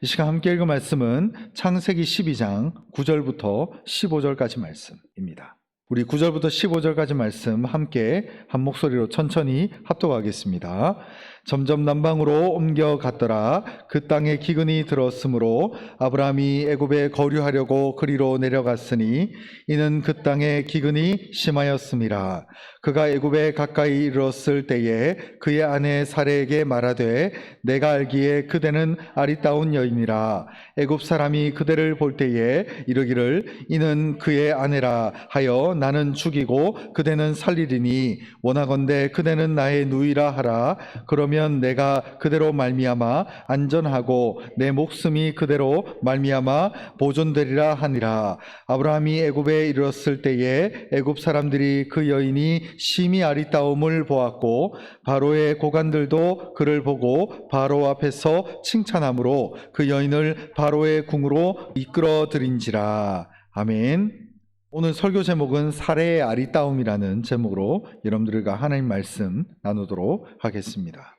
이 시간 함께 읽은 말씀은 창세기 12장 9절부터 15절까지 말씀입니다. 우리 9절부터 15절까지 말씀 함께 한 목소리로 천천히 합독하겠습니다. 점점 남방으로 옮겨갔더라. 그 땅에 기근이 들었으므로 아브라함이 애굽에 거류하려고 그리로 내려갔으니 이는 그 땅에 기근이 심하였음이라. 그가 애굽에 가까이 이르렀을 때에 그의 아내 사레에게 말하되 내가 알기에 그대는 아리따운 여인이라. 애굽 사람이 그대를 볼 때에 이르기를 이는 그의 아내라 하여 나는 죽이고 그대는 살리리니 원하건대 그대는 나의 누이라 하라. 그러면 내가 그대로 말미암아 안전하고 내 목숨이 그대로 말미암아 보존되리라 하니라. 아브라함이 애굽에 이르렀을 때에 애굽 사람들이 그 여인이 심히 아리따움을 보았고 바로의 고관들도 그를 보고 바로 앞에서 칭찬함으로 그 여인을 바로의 궁으로 이끌어들인지라. 아멘. 오늘 설교 제목은 사레의 아리따움이라는 제목으로 여러분들과 하나님 말씀 나누도록 하겠습니다.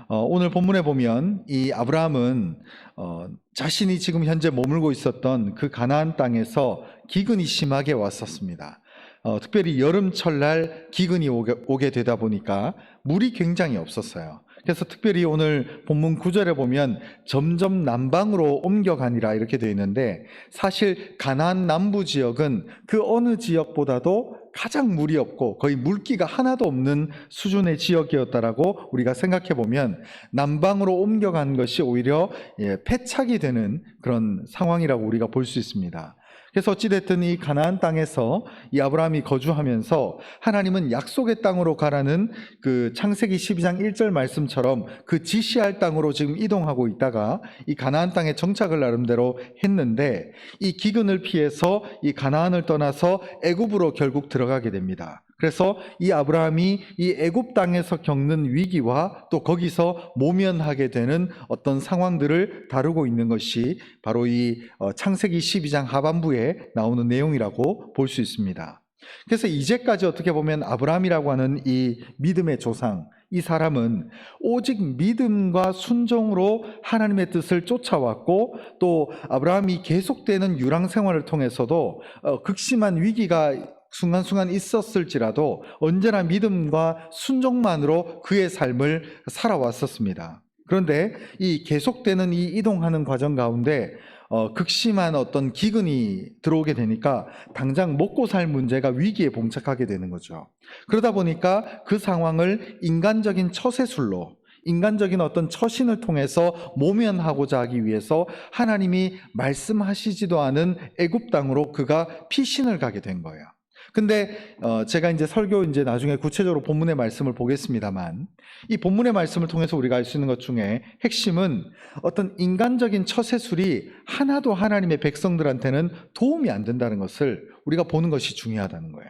오늘 본문에 보면 이 아브라함은 자신이 지금 현재 머물고 있었던 그 가나안 땅에서 기근이 심하게 왔었습니다. 특별히 여름철날 기근이 오게 되다 보니까 물이 굉장히 없었어요. 그래서 특별히 오늘 본문 9절에 보면 점점 남방으로 옮겨가니라 이렇게 되어 있는데, 사실 가나안 남부 지역은 그 어느 지역보다도 가장 물이 없고 거의 물기가 하나도 없는 수준의 지역이었다라고 우리가 생각해 보면 남방으로 옮겨간 것이 오히려 패착이 되는 그런 상황이라고 우리가 볼 수 있습니다. 그래서 어찌됐든 이 가나안 땅에서 이 아브라함이 거주하면서 하나님은 약속의 땅으로 가라는 그 창세기 12장 1절 말씀처럼 그 지시할 땅으로 지금 이동하고 있다가 이 가나안 땅에 정착을 나름대로 했는데, 이 기근을 피해서 이 가나안을 떠나서 애굽으로 결국 들어가게 됩니다. 그래서 이 아브라함이 이 애굽 땅에서 겪는 위기와 또 거기서 모면하게 되는 어떤 상황들을 다루고 있는 것이 바로 이 창세기 12장 하반부에 나오는 내용이라고 볼 수 있습니다. 그래서 이제까지 어떻게 보면 아브라함이라고 하는 이 믿음의 조상, 이 사람은 오직 믿음과 순종으로 하나님의 뜻을 쫓아왔고, 또 아브라함이 계속되는 유랑 생활을 통해서도 극심한 위기가 순간순간 있었을지라도 언제나 믿음과 순종만으로 그의 삶을 살아왔었습니다. 그런데 이 계속되는 이 이동하는 과정 가운데 극심한 어떤 기근이 들어오게 되니까 당장 먹고 살 문제가 위기에 봉착하게 되는 거죠. 그러다 보니까 그 상황을 인간적인 처세술로, 인간적인 어떤 처신을 통해서 모면하고자 하기 위해서 하나님이 말씀하시지도 않은 애굽 땅으로 그가 피신을 가게 된 거예요. 근데 제가 이제 설교 이제 나중에 구체적으로 본문의 말씀을 보겠습니다만, 이 본문의 말씀을 통해서 우리가 알 수 있는 것 중에 핵심은 어떤 인간적인 처세술이 하나도 하나님의 백성들한테는 도움이 안 된다는 것을 우리가 보는 것이 중요하다는 거예요.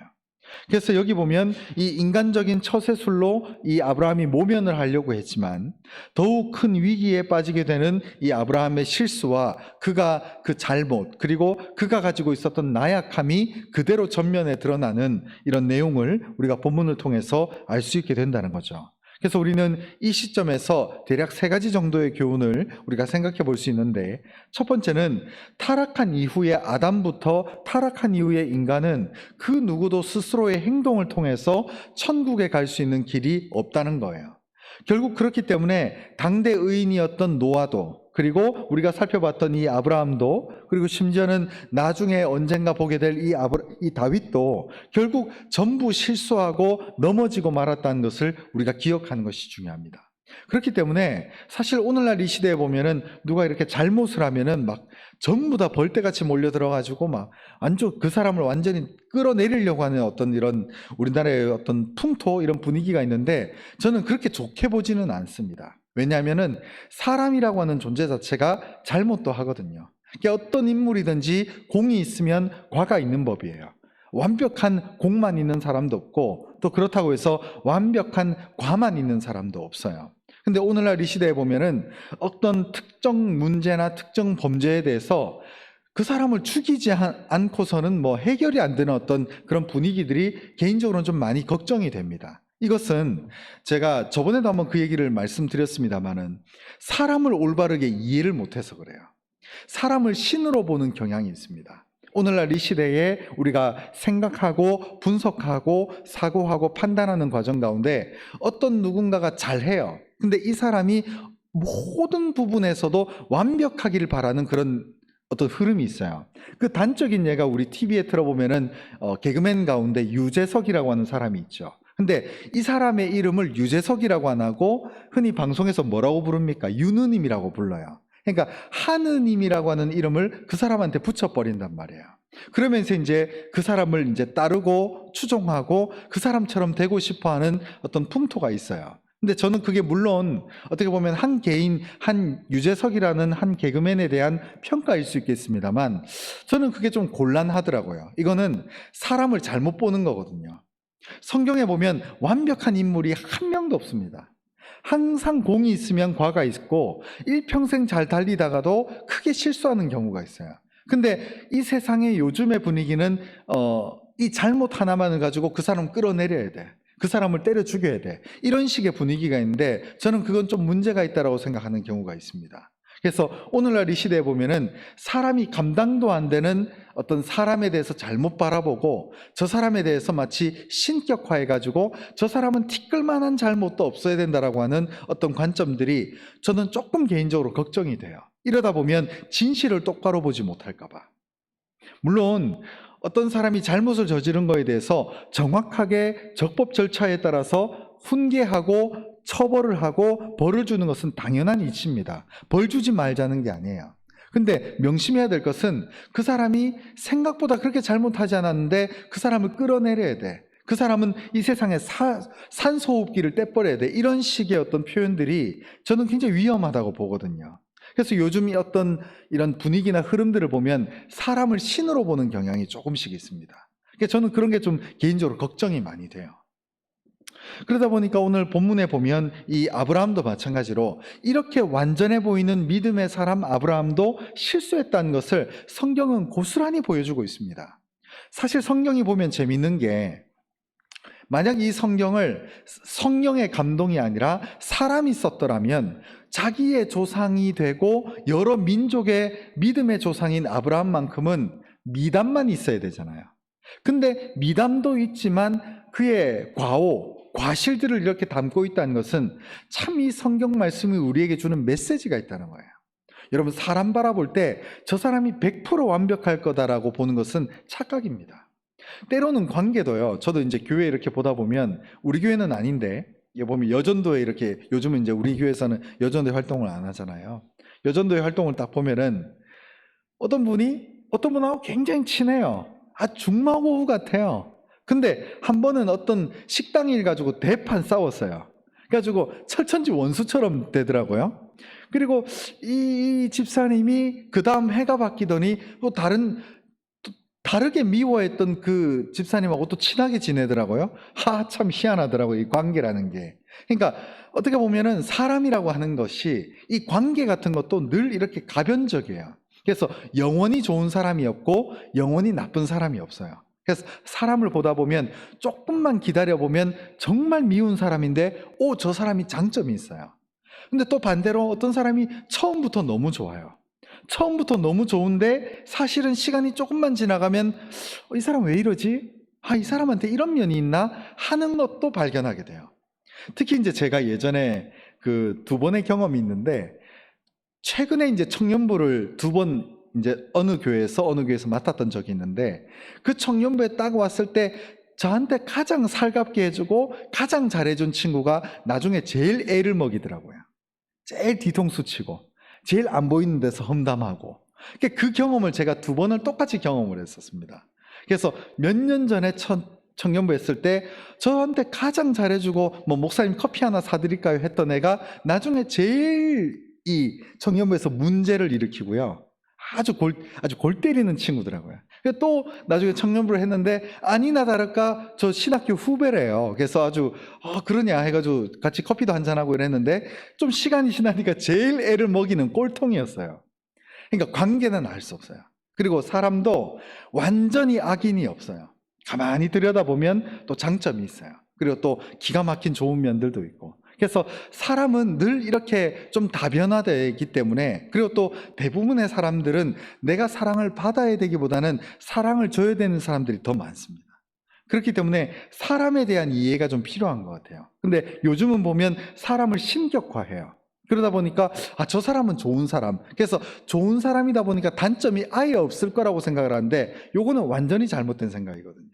그래서 여기 보면 이 인간적인 처세술로 이 아브라함이 모면을 하려고 했지만 더욱 큰 위기에 빠지게 되는 이 아브라함의 실수와 그가 그 잘못, 그리고 그가 가지고 있었던 나약함이 그대로 전면에 드러나는 이런 내용을 우리가 본문을 통해서 알 수 있게 된다는 거죠. 그래서 우리는 이 시점에서 대략 3가지 정도의 교훈을 우리가 생각해 볼 수 있는데, 첫 번째는 타락한 이후의 아담부터 타락한 이후의 인간은 그 누구도 스스로의 행동을 통해서 천국에 갈 수 있는 길이 없다는 거예요. 결국 그렇기 때문에 당대 의인이었던 노아도, 그리고 우리가 살펴봤던 이 아브라함도, 그리고 심지어는 나중에 언젠가 보게 될 이 다윗도 결국 전부 실수하고 넘어지고 말았다는 것을 우리가 기억하는 것이 중요합니다. 그렇기 때문에 사실 오늘날 이 시대에 보면은 누가 이렇게 잘못을 하면은 막 전부 다 벌떼같이 몰려들어가지고 막 그 사람을 완전히 끌어내리려고 하는 어떤 이런 우리나라의 어떤 풍토, 이런 분위기가 있는데, 저는 그렇게 좋게 보지는 않습니다. 왜냐하면은 사람이라고 하는 존재 자체가 잘못도 하거든요. 어떤 인물이든지 공이 있으면 과가 있는 법이에요. 완벽한 공만 있는 사람도 없고, 또 그렇다고 해서 완벽한 과만 있는 사람도 없어요. 근데 오늘날 이 시대에 보면은 어떤 특정 문제나 특정 범죄에 대해서 그 사람을 죽이지 않고서는 해결이 안 되는 어떤 그런 분위기들이 개인적으로는 좀 많이 걱정이 됩니다. 이것은 제가 저번에도 한번 그 얘기를 말씀드렸습니다마는 사람을 올바르게 이해를 못해서 그래요. 사람을 신으로 보는 경향이 있습니다. 오늘날 이 시대에 우리가 생각하고 분석하고 사고하고 판단하는 과정 가운데 어떤 누군가가 잘해요. 근데 이 사람이 모든 부분에서도 완벽하기를 바라는 그런 어떤 흐름이 있어요. 그 단적인 예가 우리 TV에 틀어보면은 개그맨 가운데 유재석이라고 하는 사람이 있죠. 근데 이 사람의 이름을 유재석이라고 안 하고 흔히 방송에서 뭐라고 부릅니까? 유느님이라고 불러요. 그러니까 하느님이라고 하는 이름을 그 사람한테 붙여버린단 말이에요. 그러면서 이제 그 사람을 이제 따르고 추종하고 그 사람처럼 되고 싶어 하는 어떤 풍토가 있어요. 근데 저는 그게 물론 어떻게 보면 한 개인, 한 유재석이라는 한 개그맨에 대한 평가일 수 있겠습니다만 저는 그게 좀 곤란하더라고요. 이거는 사람을 잘못 보는 거거든요. 성경에 보면 완벽한 인물이 한 명도 없습니다. 항상 공이 있으면 과가 있고 일평생 잘 달리다가도 크게 실수하는 경우가 있어요. 근데 이 세상의 요즘의 분위기는 이 잘못 하나만을 가지고 그 사람 끌어내려야 돼. 그 사람을 때려 죽여야 돼. 이런 식의 분위기가 있는데 저는 그건 좀 문제가 있다고 생각하는 경우가 있습니다. 그래서 오늘날 이 시대에 보면은 사람이 감당도 안 되는 어떤 사람에 대해서 잘못 바라보고 저 사람에 대해서 마치 신격화해가지고 저 사람은 티끌만한 잘못도 없어야 된다라고 하는 어떤 관점들이 저는 조금 개인적으로 걱정이 돼요. 이러다 보면 진실을 똑바로 보지 못할까 봐. 물론 어떤 사람이 잘못을 저지른 거에 대해서 정확하게 적법 절차에 따라서 훈계하고 처벌을 하고 벌을 주는 것은 당연한 이치입니다. 벌 주지 말자는 게 아니에요. 근데 명심해야 될 것은 그 사람이 생각보다 그렇게 잘못하지 않았는데 그 사람을 끌어내려야 돼. 그 사람은 이 세상에 산소호흡기를 떼버려야 돼. 이런 식의 어떤 표현들이 저는 굉장히 위험하다고 보거든요. 그래서 요즘 어떤 이런 분위기나 흐름들을 보면 사람을 신으로 보는 경향이 조금씩 있습니다. 그러니까 저는 그런 게 좀 개인적으로 걱정이 많이 돼요. 그러다 보니까 오늘 본문에 보면 이 아브라함도 마찬가지로 이렇게 완전해 보이는 믿음의 사람 아브라함도 실수했다는 것을 성경은 고스란히 보여주고 있습니다. 사실 성경이 보면 재밌는 게 만약 이 성경을 성령의 감동이 아니라 사람이 썼더라면 자기의 조상이 되고 여러 민족의 믿음의 조상인 아브라함만큼은 미담만 있어야 되잖아요. 근데 미담도 있지만 그의 과실들을 이렇게 담고 있다는 것은 참 이 성경 말씀이 우리에게 주는 메시지가 있다는 거예요. 여러분, 사람 바라볼 때 저 사람이 100% 완벽할 거다라고 보는 것은 착각입니다. 때로는 관계도요. 저도 이제 교회 이렇게 보다 보면 우리 교회는 아닌데 보면 여전도에 이렇게 요즘은 이제 우리 교회에서는 여전도회 활동을 안 하잖아요. 여전도회 활동을 딱 보면은 어떤 분하고 굉장히 친해요. 중마고우 같아요. 근데 한 번은 어떤 식당 일 가지고 대판 싸웠어요. 그래가지고 철천지 원수처럼 되더라고요. 그리고 이 집사님이 그 다음 해가 바뀌더니 또 다르게 미워했던 그 집사님하고 또 친하게 지내더라고요. 참 희한하더라고요. 이 관계라는 게. 그러니까 어떻게 보면은 사람이라고 하는 것이 이 관계 같은 것도 늘 이렇게 가변적이에요. 그래서 영원히 좋은 사람이 없고 영원히 나쁜 사람이 없어요. 그래서 사람을 보다 보면 조금만 기다려보면 정말 미운 사람인데 저 사람이 장점이 있어요. 근데 또 반대로 어떤 사람이 처음부터 너무 좋아요. 처음부터 너무 좋은데 사실은 시간이 조금만 지나가면 이 사람 왜 이러지? 이 사람한테 이런 면이 있나? 하는 것도 발견하게 돼요. 특히 이제 제가 예전에 그 2번의 경험이 있는데 최근에 이제 청년부를 2번 이제 어느 교회에서 맡았던 적이 있는데 그 청년부에 딱 왔을 때 저한테 가장 살갑게 해주고 가장 잘해준 친구가 나중에 제일 애를 먹이더라고요. 제일 뒤통수 치고 제일 안 보이는 데서 험담하고 그 경험을 제가 2번을 똑같이 경험을 했었습니다. 그래서 몇 년 전에 청년부 했을 때 저한테 가장 잘해주고 목사님 커피 하나 사드릴까요 했던 애가 나중에 제일 이 청년부에서 문제를 일으키고요. 아주 골 때리는 친구더라고요. 또 나중에 청년부를 했는데 아니나 다를까 저 신학교 후배래요. 그래서 아주 그러냐 해가지고 같이 커피도 한잔하고 이랬는데 좀 시간이 지나니까 제일 애를 먹이는 꼴통이었어요. 그러니까 관계는 알 수 없어요. 그리고 사람도 완전히 악인이 없어요. 가만히 들여다보면 또 장점이 있어요. 그리고 또 기가 막힌 좋은 면들도 있고. 그래서 사람은 늘 이렇게 좀 다변화되기 때문에, 그리고 또 대부분의 사람들은 내가 사랑을 받아야 되기보다는 사랑을 줘야 되는 사람들이 더 많습니다. 그렇기 때문에 사람에 대한 이해가 좀 필요한 것 같아요. 근데 요즘은 보면 사람을 신격화해요. 그러다 보니까 저 사람은 좋은 사람, 그래서 좋은 사람이다 보니까 단점이 아예 없을 거라고 생각을 하는데, 요거는 완전히 잘못된 생각이거든요.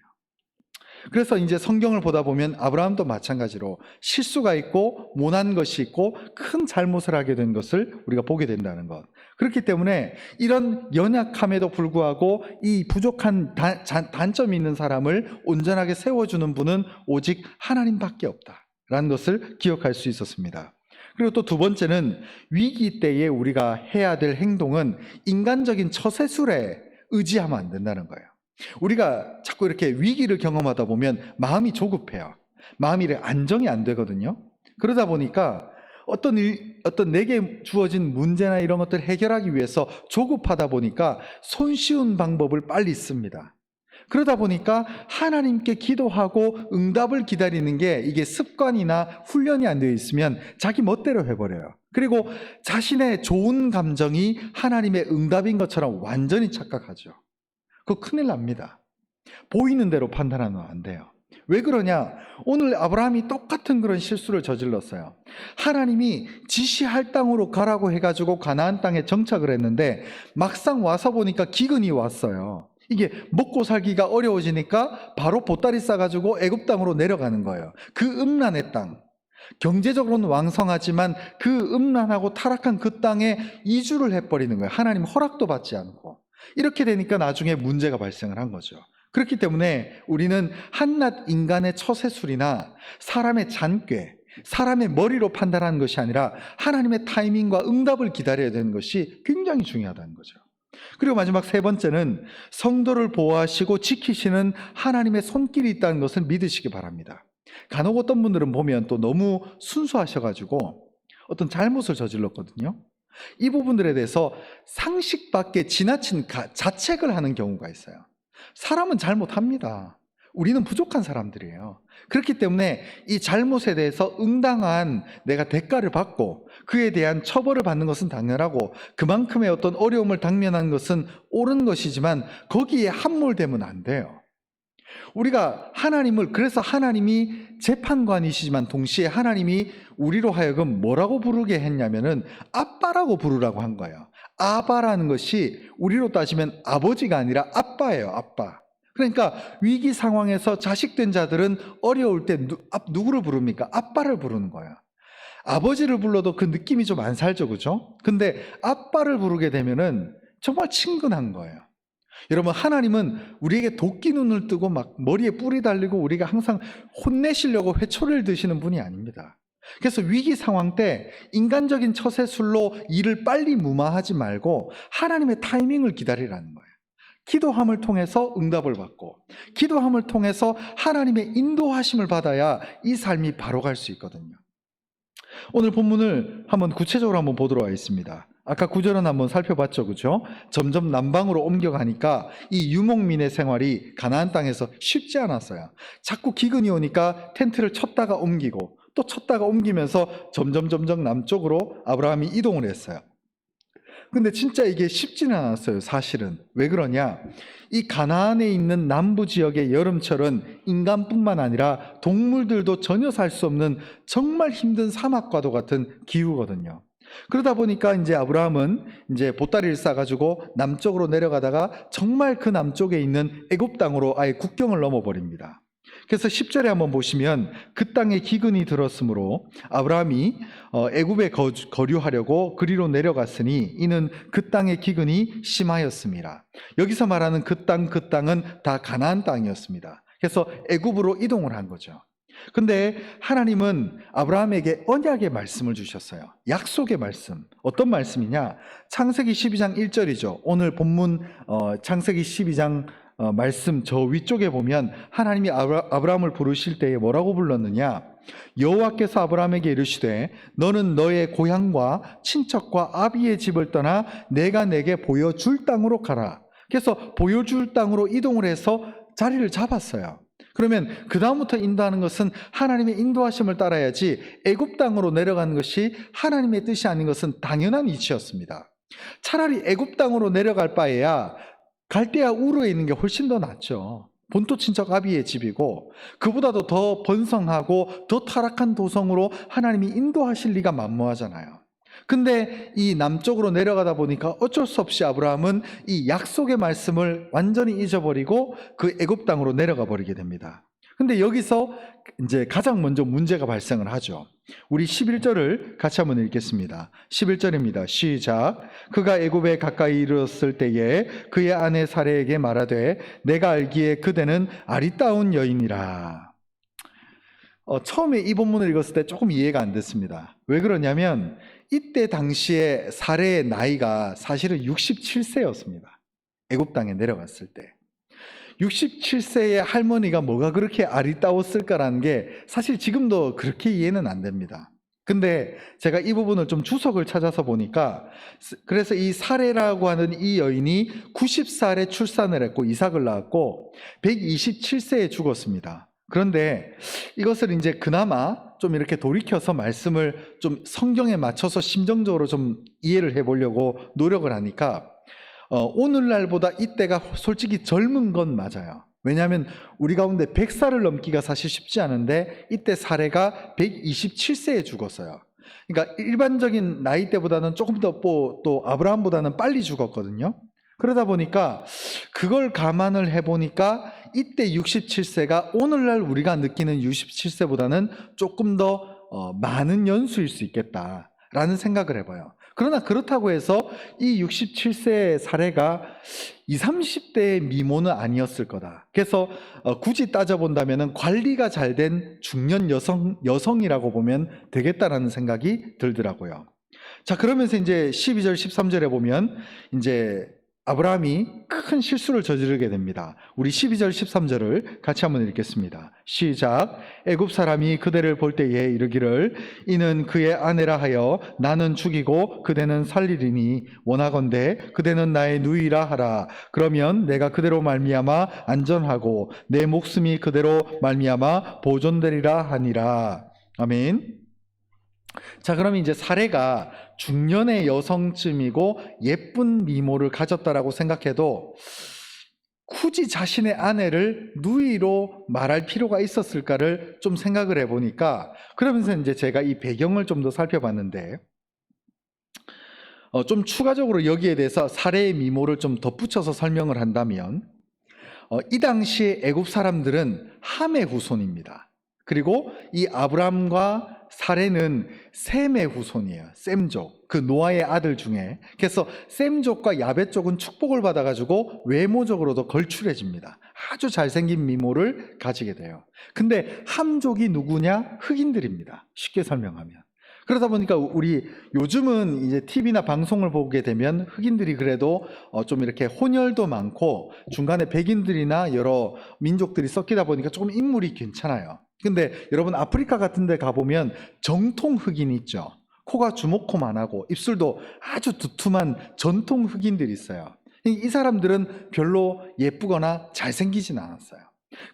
그래서 이제 성경을 보다 보면 아브라함도 마찬가지로 실수가 있고 모난 것이 있고 큰 잘못을 하게 된 것을 우리가 보게 된다는 것. 그렇기 때문에 이런 연약함에도 불구하고 이 부족한 단점이 있는 사람을 온전하게 세워주는 분은 오직 하나님밖에 없다라는 것을 기억할 수 있었습니다. 그리고 또 두 번째는, 위기 때에 우리가 해야 될 행동은 인간적인 처세술에 의지하면 안 된다는 거예요. 우리가 자꾸 이렇게 위기를 경험하다 보면 마음이 조급해요. 마음이 안정이 안 되거든요. 그러다 보니까 어떤 내게 주어진 문제나 이런 것들을 해결하기 위해서 조급하다 보니까 손쉬운 방법을 빨리 씁니다. 그러다 보니까 하나님께 기도하고 응답을 기다리는 게 이게 습관이나 훈련이 안 되어 있으면 자기 멋대로 해버려요. 그리고 자신의 좋은 감정이 하나님의 응답인 것처럼 완전히 착각하죠. 그거 큰일 납니다. 보이는 대로 판단하면 안 돼요. 왜 그러냐? 오늘 아브라함이 똑같은 그런 실수를 저질렀어요. 하나님이 지시할 땅으로 가라고 해가지고 가나안 땅에 정착을 했는데 막상 와서 보니까 기근이 왔어요. 이게 먹고 살기가 어려워지니까 바로 보따리 싸가지고 애굽 땅으로 내려가는 거예요. 그 음란의 땅, 경제적으로는 왕성하지만 그 음란하고 타락한 그 땅에 이주를 해버리는 거예요. 하나님 허락도 받지 않고. 이렇게 되니까 나중에 문제가 발생을 한 거죠. 그렇기 때문에 우리는 한낱 인간의 처세술이나 사람의 잔꾀, 사람의 머리로 판단하는 것이 아니라 하나님의 타이밍과 응답을 기다려야 되는 것이 굉장히 중요하다는 거죠. 그리고 마지막 세 번째는, 성도를 보호하시고 지키시는 하나님의 손길이 있다는 것을 믿으시기 바랍니다. 간혹 어떤 분들은 보면 또 너무 순수하셔가지고 어떤 잘못을 저질렀거든요. 이 부분들에 대해서 상식 밖에 지나친 자책을 하는 경우가 있어요. 사람은 잘못합니다. 우리는 부족한 사람들이에요. 그렇기 때문에 이 잘못에 대해서 응당한 내가 대가를 받고 그에 대한 처벌을 받는 것은 당연하고 그만큼의 어떤 어려움을 당면하는 것은 옳은 것이지만 거기에 함몰되면 안 돼요. 우리가 그래서 하나님이 재판관이시지만 동시에 하나님이 우리로 하여금 뭐라고 부르게 했냐면은 아빠라고 부르라고 한 거예요. 아바라는 것이 우리로 따지면 아버지가 아니라 아빠예요. 아빠. 그러니까 위기 상황에서 자식된 자들은 어려울 때 누구를 부릅니까? 아빠를 부르는 거예요. 아버지를 불러도 그 느낌이 좀 안 살죠, 그죠? 근데 아빠를 부르게 되면은 정말 친근한 거예요. 여러분, 하나님은 우리에게 도끼 눈을 뜨고 막 머리에 뿔이 달리고 우리가 항상 혼내시려고 회초리를 드시는 분이 아닙니다. 그래서 위기 상황 때 인간적인 처세술로 일을 빨리 무마하지 말고 하나님의 타이밍을 기다리라는 거예요. 기도함을 통해서 응답을 받고 기도함을 통해서 하나님의 인도하심을 받아야 이 삶이 바로 갈 수 있거든요. 오늘 본문을 한번 구체적으로 한번 보도록 하겠습니다. 아까 구절은 한번 살펴봤죠, 그렇죠? 점점 남방으로 옮겨가니까 이 유목민의 생활이 가나안 땅에서 쉽지 않았어요. 자꾸 기근이 오니까 텐트를 쳤다가 옮기고 또 쳤다가 옮기면서 점점 남쪽으로 아브라함이 이동을 했어요. 근데 진짜 이게 쉽지는 않았어요, 사실은. 왜 그러냐? 이 가나안에 있는 남부 지역의 여름철은 인간뿐만 아니라 동물들도 전혀 살 수 없는 정말 힘든 사막과도 같은 기후거든요. 그러다 보니까 이제 아브라함은 이제 보따리를 싸가지고 남쪽으로 내려가다가 정말 그 남쪽에 있는 애굽 땅으로 아예 국경을 넘어버립니다. 그래서 10절에 한번 보시면 그 땅에 기근이 들었으므로 아브라함이 애굽에 거류하려고 그리로 내려갔으니 이는 그 땅의 기근이 심하였습니다. 여기서 말하는 그 땅은 다 가나안 땅이었습니다. 그래서 애굽으로 이동을 한 거죠. 근데 하나님은 아브라함에게 언약의 말씀을 주셨어요. 약속의 말씀. 어떤 말씀이냐? 창세기 12장 1절이죠. 오늘 본문 창세기 12장 말씀 저 위쪽에 보면 하나님이 아브라함을 부르실 때에 뭐라고 불렀느냐? 여호와께서 아브라함에게 이르시되 너는 너의 고향과 친척과 아비의 집을 떠나 내가 내게 보여줄 땅으로 가라. 그래서 보여줄 땅으로 이동을 해서 자리를 잡았어요. 그러면 그 다음부터 인도하는 것은 하나님의 인도하심을 따라야지 애굽 땅으로 내려가는 것이 하나님의 뜻이 아닌 것은 당연한 이치였습니다. 차라리 애굽 땅으로 내려갈 바에야 갈대아 우르에 있는 게 훨씬 더 낫죠. 본토 친척 아비의 집이고 그보다도 더 번성하고 더 타락한 도성으로 하나님이 인도하실 리가 만무하잖아요. 근데 이 남쪽으로 내려가다 보니까 어쩔 수 없이 아브라함은 이 약속의 말씀을 완전히 잊어버리고 그 애굽 땅으로 내려가 버리게 됩니다. 근데 여기서 이제 가장 먼저 문제가 발생을 하죠. 우리 11절을 같이 한번 읽겠습니다. 11절입니다. 시작. 그가 애굽에 가까이 이르렀을 때에 그의 아내 사레에게 말하되 내가 알기에 그대는 아리따운 여인이라. 처음에 이 본문을 읽었을 때 조금 이해가 안 됐습니다. 왜 그러냐면 이때 당시에 사레의 나이가 사실은 67세였습니다. 애굽 땅에 내려갔을 때 67세의 할머니가 뭐가 그렇게 아리따웠을까라는 게 사실 지금도 그렇게 이해는 안 됩니다. 근데 제가 이 부분을 좀 주석을 찾아서 보니까 그래서 이 사레라고 하는 이 여인이 90살에 출산을 했고 이삭을 낳았고 127세에 죽었습니다. 그런데 이것을 이제 그나마 좀 이렇게 돌이켜서 말씀을 좀 성경에 맞춰서 심정적으로 좀 이해를 해보려고 노력을 하니까 오늘날보다 이때가 솔직히 젊은 건 맞아요. 왜냐하면 우리 가운데 100살을 넘기가 사실 쉽지 않은데 이때 사례가 127세에 죽었어요. 그러니까 일반적인 나이대보다는 조금 더 또 아브라함보다는 빨리 죽었거든요. 그러다 보니까 그걸 감안을 해보니까 이때 67세가 오늘날 우리가 느끼는 67세보다는 조금 더 많은 연수일 수 있겠다라는 생각을 해봐요. 그러나 그렇다고 해서 이 67세의 사례가 20, 30대의 미모는 아니었을 거다. 그래서 굳이 따져본다면 관리가 잘 된 중년 여성이라고 보면 되겠다라는 생각이 들더라고요. 자, 그러면서 이제 12절, 13절에 보면 이제 아브라함이 큰 실수를 저지르게 됩니다. 우리 12절, 13절을 같이 한번 읽겠습니다. 시작. 애굽 사람이 그대를 볼 때에 이르기를 이는 그의 아내라 하여 나는 죽이고 그대는 살리리니 원하건대 그대는 나의 누이라 하라. 그러면 내가 그대로 말미암아 안전하고 내 목숨이 그대로 말미암아 보존되리라 하니라. 아멘. 자, 그러면 이제 사례가 중년의 여성쯤이고 예쁜 미모를 가졌다라고 생각해도 굳이 자신의 아내를 누이로 말할 필요가 있었을까를 좀 생각을 해보니까 그러면서 이제 제가 이 배경을 좀 더 살펴봤는데 좀 추가적으로 여기에 대해서 사례의 미모를 좀 덧붙여서 설명을 한다면 이 당시에 애굽 사람들은 함의 후손입니다. 그리고 이 아브람과 사레는 셈의 후손이에요. 셈족, 그 노아의 아들 중에. 그래서 셈족과 야벳족은 축복을 받아가지고 외모적으로도 걸출해집니다. 아주 잘생긴 미모를 가지게 돼요. 근데 함족이 누구냐? 흑인들입니다. 쉽게 설명하면. 그러다 보니까 우리 요즘은 이제 TV나 방송을 보게 되면 흑인들이 그래도 좀 이렇게 혼혈도 많고 중간에 백인들이나 여러 민족들이 섞이다 보니까 조금 인물이 괜찮아요. 근데 여러분 아프리카 같은 데 가보면 정통 흑인 있죠. 코가 주먹코만하고 입술도 아주 두툼한 전통 흑인들이 있어요. 이 사람들은 별로 예쁘거나 잘생기진 않았어요.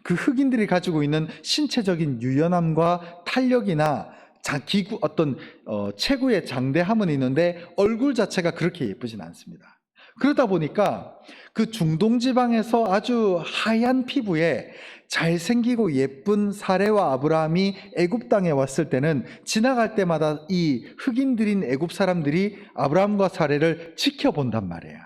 그 흑인들이 가지고 있는 신체적인 유연함과 탄력이나 어떤 체구의 장대함은 있는데 얼굴 자체가 그렇게 예쁘진 않습니다. 그러다 보니까 그 중동 지방에서 아주 하얀 피부에 잘생기고 예쁜 사레와 아브라함이 애굽 땅에 왔을 때는 지나갈 때마다 이 흑인들인 애굽 사람들이 아브라함과 사레를 지켜본단 말이에요.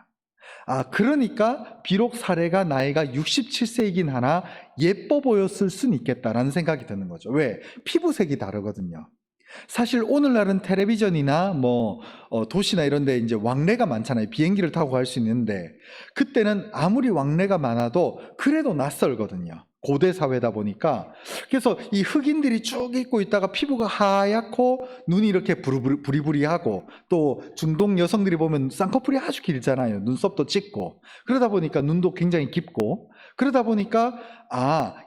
그러니까 비록 사레가 나이가 67세이긴 하나 예뻐 보였을 수는 있겠다라는 생각이 드는 거죠. 왜? 피부색이 다르거든요. 사실 오늘날은 텔레비전이나 도시나 이런 데 이제 왕래가 많잖아요. 비행기를 타고 갈 수 있는데 그때는 아무리 왕래가 많아도 그래도 낯설거든요. 고대 사회다 보니까. 그래서 이 흑인들이 쭉 있고 있다가 피부가 하얗고 눈이 이렇게 부리부리하고 또 중동 여성들이 보면 쌍꺼풀이 아주 길잖아요. 눈썹도 짙고. 그러다 보니까 눈도 굉장히 깊고. 그러다 보니까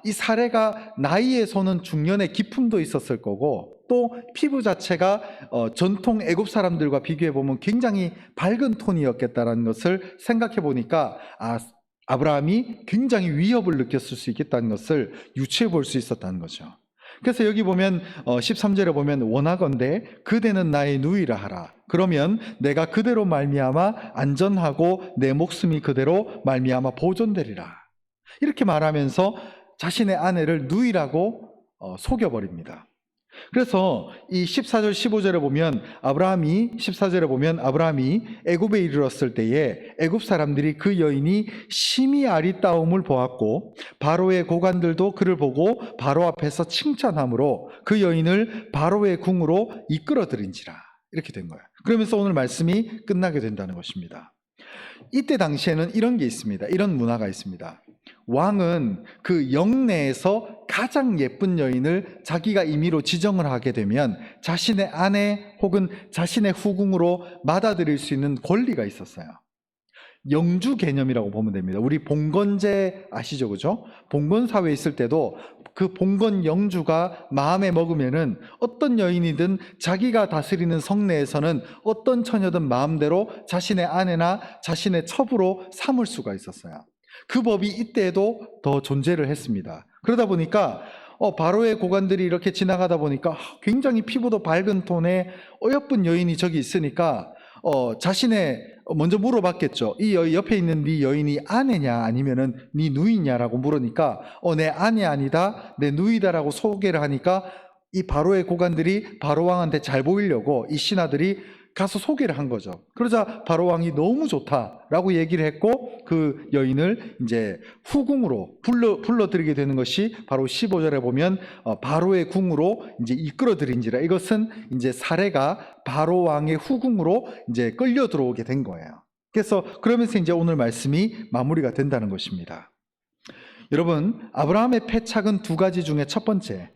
이 사례가 나이에서는 중년의 기품도 있었을 거고 또 피부 자체가 전통 애굽 사람들과 비교해 보면 굉장히 밝은 톤이었겠다라는 것을 생각해 보니까 아브라함이 굉장히 위협을 느꼈을 수 있겠다는 것을 유추해 볼 수 있었다는 거죠. 그래서 여기 보면 13절에 보면 원하건대 그대는 나의 누이라 하라. 그러면 내가 그대로 말미암아 안전하고 내 목숨이 그대로 말미암아 보존되리라. 이렇게 말하면서 자신의 아내를 누이라고 속여버립니다. 그래서 이 14절 15절에 보면 14절에 보면 아브라함이 애굽에 이르렀을 때에 애굽 사람들이 그 여인이 심히 아리따움을 보았고 바로의 고관들도 그를 보고 바로 앞에서 칭찬함으로 그 여인을 바로의 궁으로 이끌어들인지라. 이렇게 된 거예요. 그러면서 오늘 말씀이 끝나게 된다는 것입니다. 이때 당시에는 이런 게 있습니다. 이런 문화가 있습니다. 왕은 그 영내에서 가장 예쁜 여인을 자기가 임의로 지정을 하게 되면 자신의 아내 혹은 자신의 후궁으로 받아들일 수 있는 권리가 있었어요. 영주 개념이라고 보면 됩니다. 우리 봉건제 아시죠? 그죠? 봉건 사회에 있을 때도 그 봉건 영주가 마음에 먹으면은 어떤 여인이든 자기가 다스리는 성내에서는 어떤 처녀든 마음대로 자신의 아내나 자신의 첩으로 삼을 수가 있었어요. 그 법이 이때에도 더 존재를 했습니다. 그러다 보니까 바로의 고관들이 이렇게 지나가다 보니까 굉장히 피부도 밝은 톤의 어여쁜 여인이 저기 있으니까 자신의 먼저 물어봤겠죠. 이 옆에 있는 네 여인이 아내냐 아니면은 네 누이냐라고 물으니까 내 아내 아니다 내 누이다라고 소개를 하니까 이 바로의 고관들이 바로 왕한테 잘 보이려고 이 신하들이 가서 소개를 한 거죠. 그러자 바로 왕이 너무 좋다라고 얘기를 했고 그 여인을 이제 후궁으로 불러들이게 되는 것이 바로 15절에 보면 바로의 궁으로 이제 이끌어들인지라. 이것은 이제 사례가 바로 왕의 후궁으로 이제 끌려 들어오게 된 거예요. 그래서 그러면서 이제 오늘 말씀이 마무리가 된다는 것입니다. 여러분, 아브라함의 패착은 두 가지 중에 첫 번째,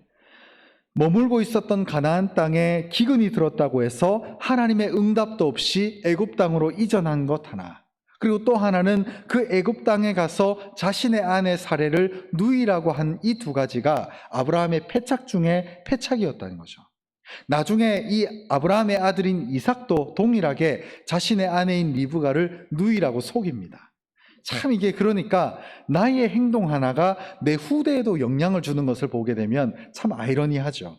머물고 있었던 가나안 땅에 기근이 들었다고 해서 하나님의 응답도 없이 애굽 땅으로 이전한 것 하나, 그리고 또 하나는 그 애굽 땅에 가서 자신의 아내 사례를 누이라고 한 이 두 가지가 아브라함의 패착 중에 패착이었다는 거죠. 나중에 이 아브라함의 아들인 이삭도 동일하게 자신의 아내인 리브가를 누이라고 속입니다. 참 이게 그러니까 나의 행동 하나가 내 후대에도 영향을 주는 것을 보게 되면 참 아이러니하죠.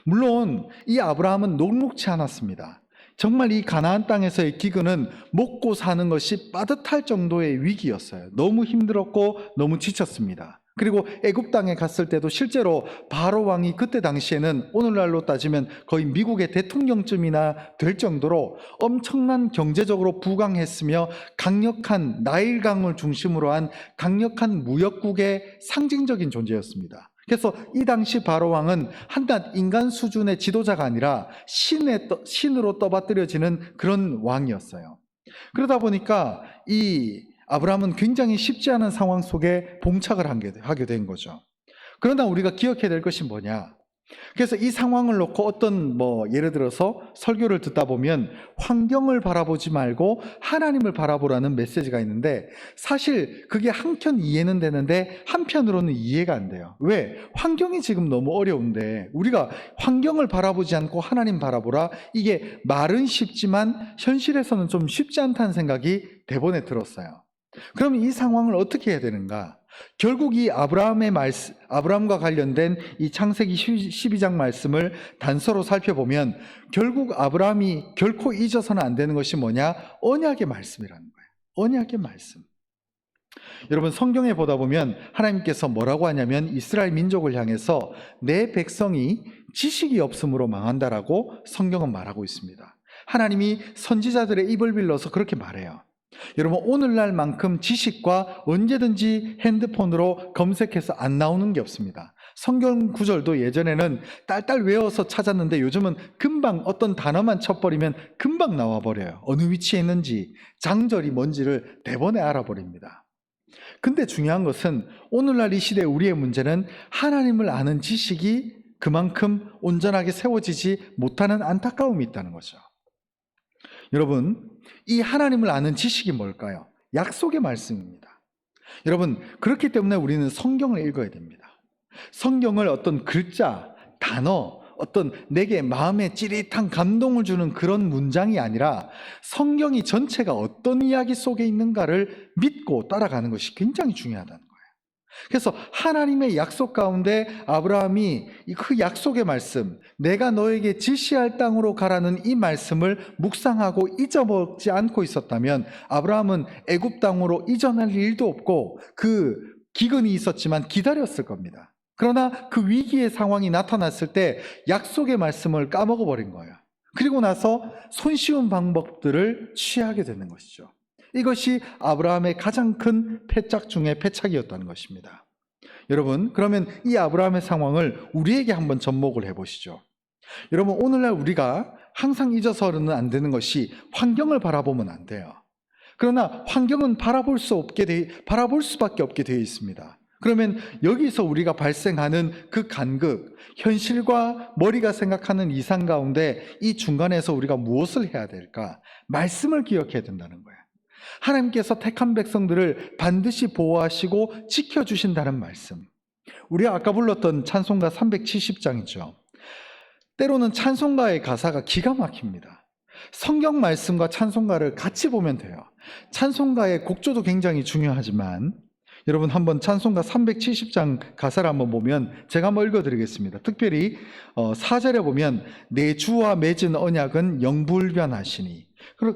물론 이 아브라함은 녹록치 않았습니다. 정말 이 가나안 땅에서의 기근은 먹고 사는 것이 빠듯할 정도의 위기였어요. 너무 힘들었고 너무 지쳤습니다. 그리고 애굽 땅에 갔을 때도 실제로 바로 왕이 그때 당시에는 오늘날로 따지면 거의 미국의 대통령쯤이나 될 정도로 엄청난 경제적으로 부강했으며 강력한 나일강을 중심으로 한 강력한 무역국의 상징적인 존재였습니다. 그래서 이 당시 바로 왕은 한낱 인간 수준의 지도자가 아니라 신으로 떠받들여지는 그런 왕이었어요. 그러다 보니까 이 아브라함은 굉장히 쉽지 않은 상황 속에 봉착을 하게 된 거죠. 그러나 우리가 기억해야 될 것이 뭐냐? 그래서 이 상황을 놓고 어떤 예를 들어서 설교를 듣다 보면 환경을 바라보지 말고 하나님을 바라보라는 메시지가 있는데 사실 그게 한편 이해는 되는데 한편으로는 이해가 안 돼요. 왜? 환경이 지금 너무 어려운데 우리가 환경을 바라보지 않고 하나님 바라보라, 이게 말은 쉽지만 현실에서는 좀 쉽지 않다는 생각이 대번에 들었어요. 그럼 이 상황을 어떻게 해야 되는가? 결국 이 아브라함과 관련된 이 창세기 12장 말씀을 단서로 살펴보면 결국 아브라함이 결코 잊어서는 안 되는 것이 뭐냐? 언약의 말씀이라는 거예요. 언약의 말씀. 여러분, 성경에 보다 보면 하나님께서 뭐라고 하냐면 이스라엘 민족을 향해서 내 백성이 지식이 없음으로 망한다라고 성경은 말하고 있습니다. 하나님이 선지자들의 입을 빌려서 그렇게 말해요. 여러분, 오늘날만큼 지식과 언제든지 핸드폰으로 검색해서 안 나오는 게 없습니다. 성경 구절도 예전에는 딸딸 외워서 찾았는데 요즘은 금방 어떤 단어만 쳐버리면 금방 나와버려요. 어느 위치에 있는지, 장절이 뭔지를 대번에 알아버립니다. 근데 중요한 것은 오늘날 이 시대 우리의 문제는 하나님을 아는 지식이 그만큼 온전하게 세워지지 못하는 안타까움이 있다는 거죠. 여러분, 이 하나님을 아는 지식이 뭘까요? 약속의 말씀입니다. 여러분, 그렇기 때문에 우리는 성경을 읽어야 됩니다. 성경을 어떤 글자, 단어, 어떤 내게 마음에 찌릿한 감동을 주는 그런 문장이 아니라 성경이 전체가 어떤 이야기 속에 있는가를 믿고 따라가는 것이 굉장히 중요하다는 거예요. 그래서 하나님의 약속 가운데 아브라함이 그 약속의 말씀, 내가 너에게 지시할 땅으로 가라는 이 말씀을 묵상하고 잊어먹지 않고 있었다면 아브라함은 애굽 땅으로 이전할 일도 없고 그 기근이 있었지만 기다렸을 겁니다. 그러나 그 위기의 상황이 나타났을 때 약속의 말씀을 까먹어 버린 거예요. 그리고 나서 손쉬운 방법들을 취하게 되는 것이죠. 이것이 아브라함의 가장 큰 패착 중의 패착이었다는 것입니다. 여러분, 그러면 이 아브라함의 상황을 우리에게 한번 접목을 해보시죠. 여러분, 오늘날 우리가 항상 잊어서는 안 되는 것이 환경을 바라보면 안 돼요. 그러나 환경은 바라볼 수밖에 없게 되어 있습니다. 그러면 여기서 우리가 발생하는 그 간극, 현실과 머리가 생각하는 이상 가운데 이 중간에서 우리가 무엇을 해야 될까? 말씀을 기억해야 된다는 거예요. 하나님께서 택한 백성들을 반드시 보호하시고 지켜주신다는 말씀. 우리가 아까 불렀던 찬송가 370장이죠. 때로는 찬송가의 가사가 기가 막힙니다. 성경 말씀과 찬송가를 같이 보면 돼요. 찬송가의 곡조도 굉장히 중요하지만 여러분 한번 찬송가 370장 가사를 한번 보면 제가 한번 읽어드리겠습니다. 특별히 4절에 보면 내 주와 맺은 언약은 영불변하시니,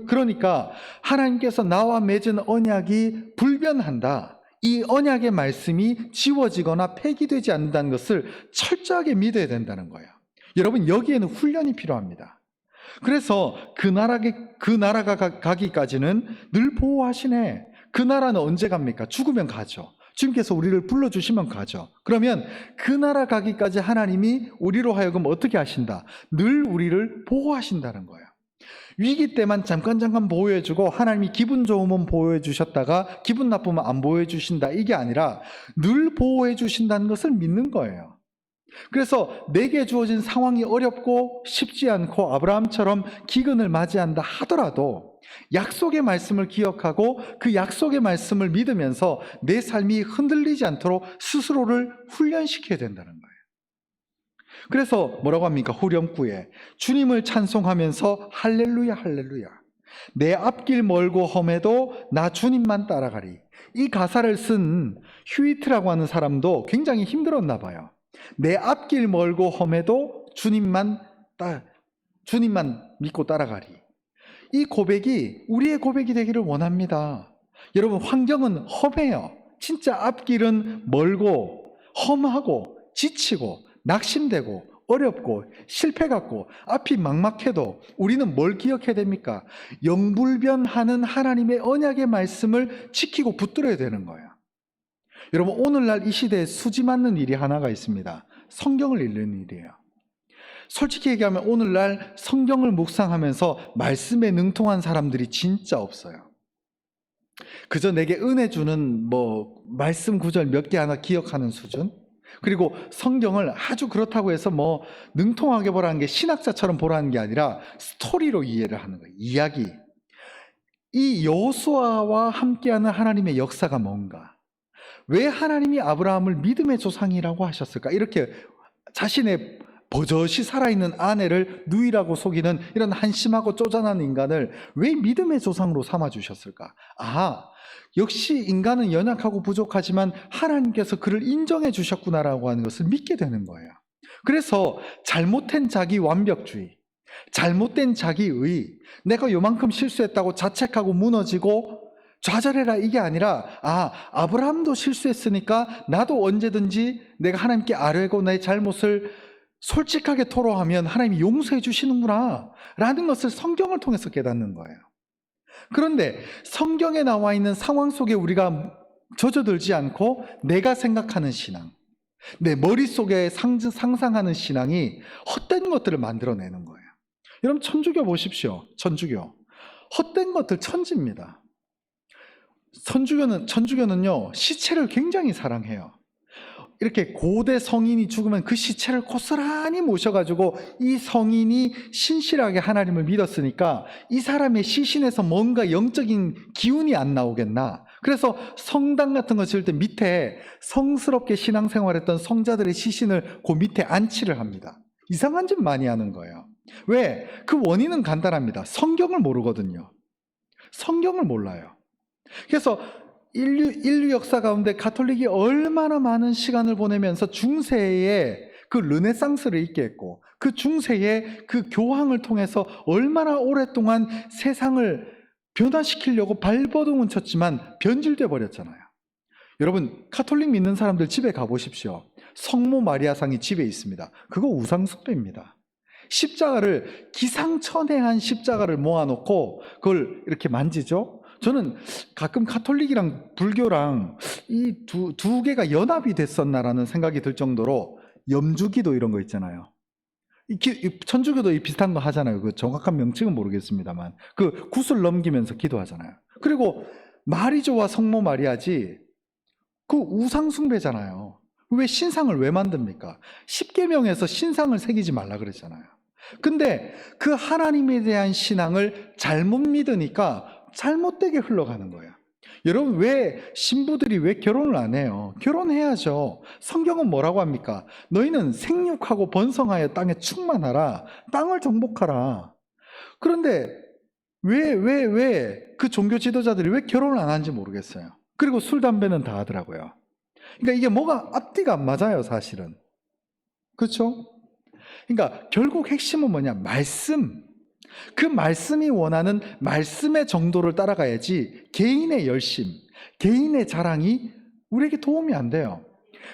그러니까 하나님께서 나와 맺은 언약이 불변한다. 이 언약의 말씀이 지워지거나 폐기되지 않는다는 것을 철저하게 믿어야 된다는 거예요. 여러분, 여기에는 훈련이 필요합니다. 그래서 그 나라가 가기까지는 늘 보호하시네. 그 나라는 언제 갑니까? 죽으면 가죠. 주님께서 우리를 불러주시면 가죠. 그러면 그 나라 가기까지 하나님이 우리로 하여금 어떻게 하신다? 늘 우리를 보호하신다는 거예요. 위기 때만 잠깐 보호해주고 하나님이 기분 좋으면 보호해주셨다가 기분 나쁘면 안 보호해주신다, 이게 아니라 늘 보호해주신다는 것을 믿는 거예요. 그래서 내게 주어진 상황이 어렵고 쉽지 않고 아브라함처럼 기근을 맞이한다 하더라도 약속의 말씀을 기억하고 그 약속의 말씀을 믿으면서 내 삶이 흔들리지 않도록 스스로를 훈련시켜야 된다는 거예요. 그래서 뭐라고 합니까? 후렴구에 주님을 찬송하면서 할렐루야 할렐루야, 내 앞길 멀고 험해도 나 주님만 따라가리. 이 가사를 쓴 휴이트라고 하는 사람도 굉장히 힘들었나 봐요. 내 앞길 멀고 험해도 주님만 믿고 따라가리. 이 고백이 우리의 고백이 되기를 원합니다. 여러분, 환경은 험해요. 진짜 앞길은 멀고 험하고 지치고 낙심되고 어렵고 실패 같고 앞이 막막해도 우리는 뭘 기억해야 됩니까? 영불변하는 하나님의 언약의 말씀을 지키고 붙들어야 되는 거예요. 여러분, 오늘날 이 시대에 수지 맞는 일이 하나가 있습니다. 성경을 읽는 일이에요. 솔직히 얘기하면 오늘날 성경을 묵상하면서 말씀에 능통한 사람들이 진짜 없어요. 그저 내게 은혜 주는 말씀 구절 몇 개 하나 기억하는 수준? 그리고 성경을 아주 그렇다고 해서 능통하게 보라는 게 신학자처럼 보라는 게 아니라 스토리로 이해를 하는 거예요. 이야기. 이 여호수아와 함께하는 하나님의 역사가 뭔가? 왜 하나님이 아브라함을 믿음의 조상이라고 하셨을까? 이렇게 자신의 버젓이 살아있는 아내를 누이라고 속이는 이런 한심하고 쪼잔한 인간을 왜 믿음의 조상으로 삼아주셨을까? 역시 인간은 연약하고 부족하지만 하나님께서 그를 인정해 주셨구나라고 하는 것을 믿게 되는 거예요. 그래서 잘못된 자기 완벽주의, 잘못된 자기의, 내가 요만큼 실수했다고 자책하고 무너지고 좌절해라, 이게 아니라 아브라함도 실수했으니까 나도 언제든지 내가 하나님께 아뢰고 내 잘못을 솔직하게 토로하면 하나님이 용서해 주시는구나 라는 것을 성경을 통해서 깨닫는 거예요. 그런데 성경에 나와 있는 상황 속에 우리가 젖어들지 않고 내가 생각하는 신앙, 내 머릿속에 상상하는 신앙이 헛된 것들을 만들어내는 거예요. 여러분, 천주교 보십시오. 천주교 헛된 것들 천지입니다. 천주교는요, 시체를 굉장히 사랑해요. 이렇게 고대 성인이 죽으면 그 시체를 고스란히 모셔가지고 이 성인이 신실하게 하나님을 믿었으니까 이 사람의 시신에서 뭔가 영적인 기운이 안 나오겠나. 그래서 성당 같은 거 지을 때 밑에 성스럽게 신앙생활했던 성자들의 시신을 그 밑에 안치를 합니다. 이상한 짓 많이 하는 거예요. 왜? 그 원인은 간단합니다. 성경을 모르거든요. 성경을 몰라요. 그래서 인류 역사 가운데 가톨릭이 얼마나 많은 시간을 보내면서 중세에 그 르네상스를 있게 했고, 그 중세에 그 교황을 통해서 얼마나 오랫동안 세상을 변화시키려고 발버둥은 쳤지만 변질돼 버렸잖아요. 여러분, 가톨릭 믿는 사람들 집에 가보십시오. 성모 마리아상이 집에 있습니다. 그거 우상숭배입니다. 십자가를, 기상천외한 십자가를 모아놓고 그걸 이렇게 만지죠. 저는 가끔 가톨릭이랑 불교랑 이 두 개가 연합이 됐었나라는 생각이 들 정도로, 염주기도 이런 거 있잖아요. 이 천주교도 이 비슷한 거 하잖아요. 그 정확한 명칭은 모르겠습니다만 그 굿을 넘기면서 기도하잖아요. 그리고 마리조와 성모 마리아지, 그 우상숭배잖아요. 왜 신상을 왜 만듭니까? 십계명에서 신상을 새기지 말라 그랬잖아요. 근데 그 하나님에 대한 신앙을 잘못 믿으니까 잘못되게 흘러가는 거예요. 여러분, 왜 신부들이 왜 결혼을 안 해요? 결혼해야죠. 성경은 뭐라고 합니까? 너희는 생육하고 번성하여 땅에 충만하라. 땅을 정복하라. 그런데 왜 그 종교 지도자들이 왜 결혼을 안 하는지 모르겠어요. 그리고 술, 담배는 다 하더라고요. 그러니까 이게 뭐가 앞뒤가 안 맞아요, 사실은. 그렇죠? 그러니까 결국 핵심은 뭐냐? 말씀. 그 말씀이 원하는 말씀의 정도를 따라가야지 개인의 열심, 개인의 자랑이 우리에게 도움이 안 돼요.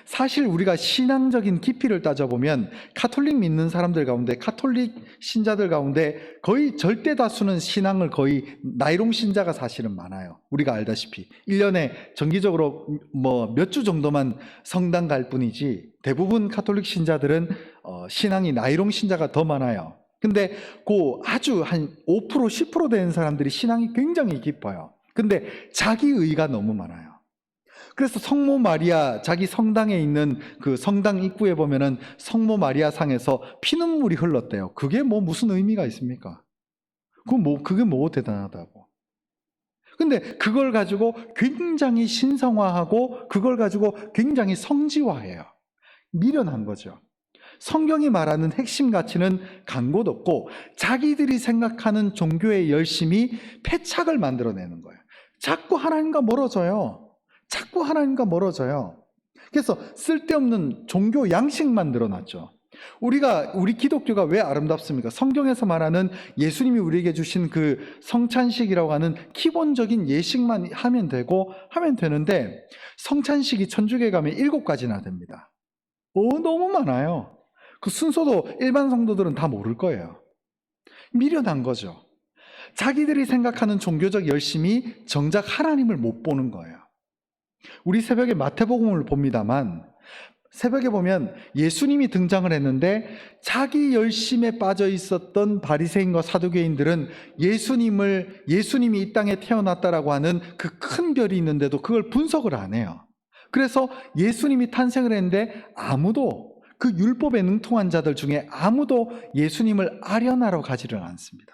사실 우리가 신앙적인 깊이를 따져보면 가톨릭 믿는 사람들 가운데, 가톨릭 신자들 가운데 거의 절대 다수는 신앙을 거의 나이롱 신자가 사실은 많아요. 우리가 알다시피 1년에 정기적으로 뭐 몇 주 정도만 성당 갈 뿐이지, 대부분 가톨릭 신자들은 신앙이 나이롱 신자가 더 많아요. 근데 그 아주 한 5%, 10% 되는 사람들이 신앙이 굉장히 깊어요. 근데 자기의가 너무 많아요. 그래서 성모 마리아, 자기 성당에 있는 그 성당 입구에 보면은 성모 마리아 상에서 피눈물이 흘렀대요. 그게 뭐 무슨 의미가 있습니까? 그게 뭐 대단하다고. 근데 그걸 가지고 굉장히 신성화하고 그걸 가지고 굉장히 성지화해요. 미련한 거죠. 성경이 말하는 핵심 가치는 간 곳 없고 자기들이 생각하는 종교의 열심이 패착을 만들어내는 거예요. 자꾸 하나님과 멀어져요. 자꾸 하나님과 멀어져요. 그래서 쓸데없는 종교 양식만 늘어났죠. 우리 기독교가 왜 아름답습니까? 성경에서 말하는 예수님이 우리에게 주신 그 성찬식이라고 하는 기본적인 예식만 하면 되는데, 성찬식이 천주교에 가면 7가지나 됩니다. 너무 많아요. 그 순서도 일반 성도들은 다 모를 거예요. 미련한 거죠. 자기들이 생각하는 종교적 열심이 정작 하나님을 못 보는 거예요. 우리 새벽에 마태복음을 봅니다만, 새벽에 보면 예수님이 등장을 했는데 자기 열심에 빠져 있었던 바리새인과 사두개인들은 예수님이 이 땅에 태어났다라고 하는 그 큰 별이 있는데도 그걸 분석을 안 해요. 그래서 예수님이 탄생을 했는데 아무도, 그 율법에 능통한 자들 중에 아무도 예수님을 아련하러 가지를 않습니다.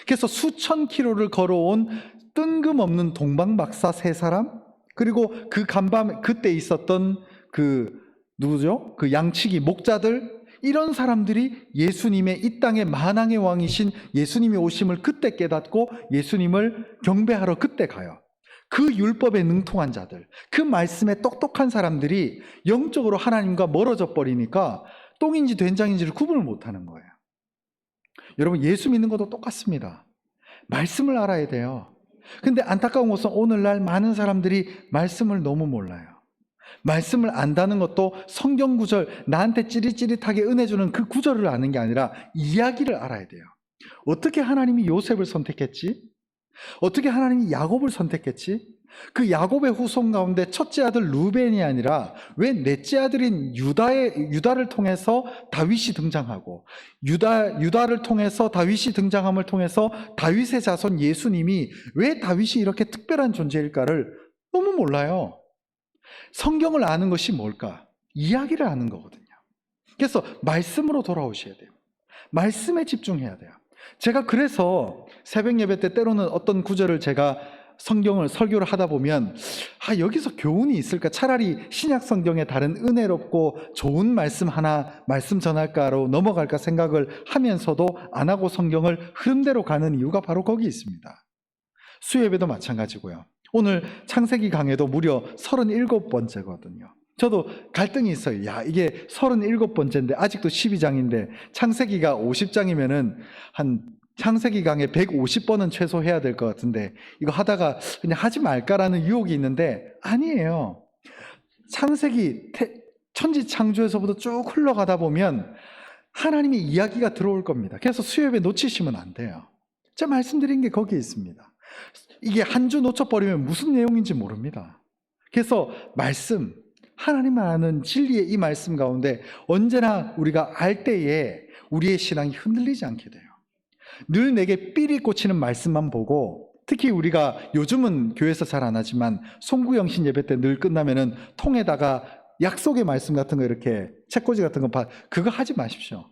그래서 수천 킬로를 걸어온 뜬금없는 동방박사 3사람, 그리고 그 간밤에 그때 있었던 누구죠? 그 양치기 목자들, 이런 사람들이 예수님의, 이 땅의 만왕의 왕이신 예수님이 오심을 그때 깨닫고 예수님을 경배하러 그때 가요. 그 율법에 능통한 자들, 그 말씀에 똑똑한 사람들이 영적으로 하나님과 멀어져 버리니까 똥인지 된장인지를 구분을 못하는 거예요. 여러분, 예수 믿는 것도 똑같습니다. 말씀을 알아야 돼요. 근데 안타까운 것은 오늘날 많은 사람들이 말씀을 너무 몰라요. 말씀을 안다는 것도 성경 구절, 나한테 찌릿찌릿하게 은혜 주는 그 구절을 아는 게 아니라 이야기를 알아야 돼요. 어떻게 하나님이 요셉을 선택했지? 어떻게 하나님이 야곱을 선택했지? 그 야곱의 후손 가운데 첫째 아들 루벤이 아니라 왜 넷째 아들인 유다를 통해서 다윗이 등장하고, 유다를 통해서 다윗이 등장함을 통해서 다윗의 자손 예수님이 왜 다윗이 이렇게 특별한 존재일까를 너무 몰라요. 성경을 아는 것이 뭘까? 이야기를 아는 거거든요. 그래서 말씀으로 돌아오셔야 돼요. 말씀에 집중해야 돼요. 제가 그래서 새벽 예배 때 때로는 어떤 구절을 제가 성경을 설교를 하다 보면 여기서 교훈이 있을까? 차라리 신약 성경의 다른 은혜롭고 좋은 말씀 하나 말씀 전할까로 넘어갈까 생각을 하면서도 안 하고 성경을 흐름대로 가는 이유가 바로 거기 있습니다. 수요예배도 마찬가지고요. 오늘 창세기 강해도 무려 37번째거든요. 저도 갈등이 있어요. 이게 37번째인데 아직도 12장인데 창세기가 50장이면은 한 창세기 강의 150번은 최소 해야 될 것 같은데 이거 하다가 그냥 하지 말까라는 유혹이 있는데 아니에요. 창세기 천지 창조에서부터 쭉 흘러가다 보면 하나님의 이야기가 들어올 겁니다. 그래서 수요예배 놓치시면 안 돼요. 제가 말씀드린 게 거기에 있습니다. 이게 한 주 놓쳐버리면 무슨 내용인지 모릅니다. 그래서 말씀, 하나님만 아는 진리의 이 말씀 가운데 언제나 우리가 알 때에 우리의 신앙이 흔들리지 않게 돼요. 늘 내게 삘이 꽂히는 말씀만 보고, 특히 우리가 요즘은 교회에서 잘 안 하지만 송구영신 예배 때 늘 끝나면은 통에다가 약속의 말씀 같은 거 이렇게 책꽂이 같은 거 그거 하지 마십시오.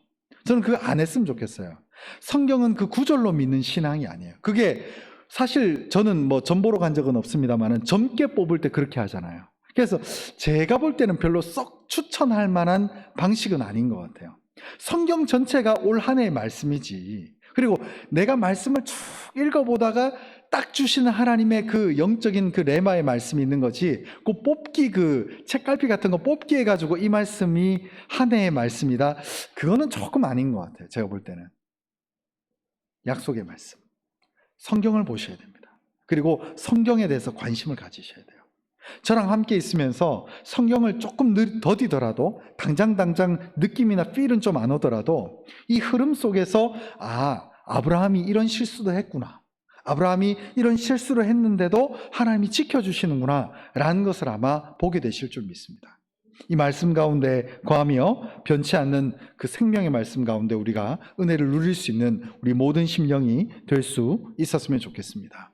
저는 그거 안 했으면 좋겠어요. 성경은 그 구절로 믿는 신앙이 아니에요. 그게 사실 저는 점 보러 간 적은 없습니다만은 점괘 뽑을 때 그렇게 하잖아요. 그래서 제가 볼 때는 별로 썩 추천할 만한 방식은 아닌 것 같아요. 성경 전체가 올 한 해의 말씀이지. 그리고 내가 말씀을 쭉 읽어보다가 딱 주시는 하나님의 그 영적인 그 레마의 말씀이 있는 거지, 그 뽑기, 그 책갈피 같은 거 뽑기 해가지고 이 말씀이 한 해의 말씀이다. 그거는 조금 아닌 것 같아요. 제가 볼 때는. 약속의 말씀. 성경을 보셔야 됩니다. 그리고 성경에 대해서 관심을 가지셔야 돼요. 저랑 함께 있으면서 성경을 조금 더디더라도 당장 느낌이나 필은 좀 안 오더라도 이 흐름 속에서 아브라함이 이런 실수도 했구나, 아브라함이 이런 실수를 했는데도 하나님이 지켜주시는구나 라는 것을 아마 보게 되실 줄 믿습니다. 이 말씀 가운데 거하며 변치 않는 그 생명의 말씀 가운데 우리가 은혜를 누릴 수 있는 우리 모든 심령이 될 수 있었으면 좋겠습니다.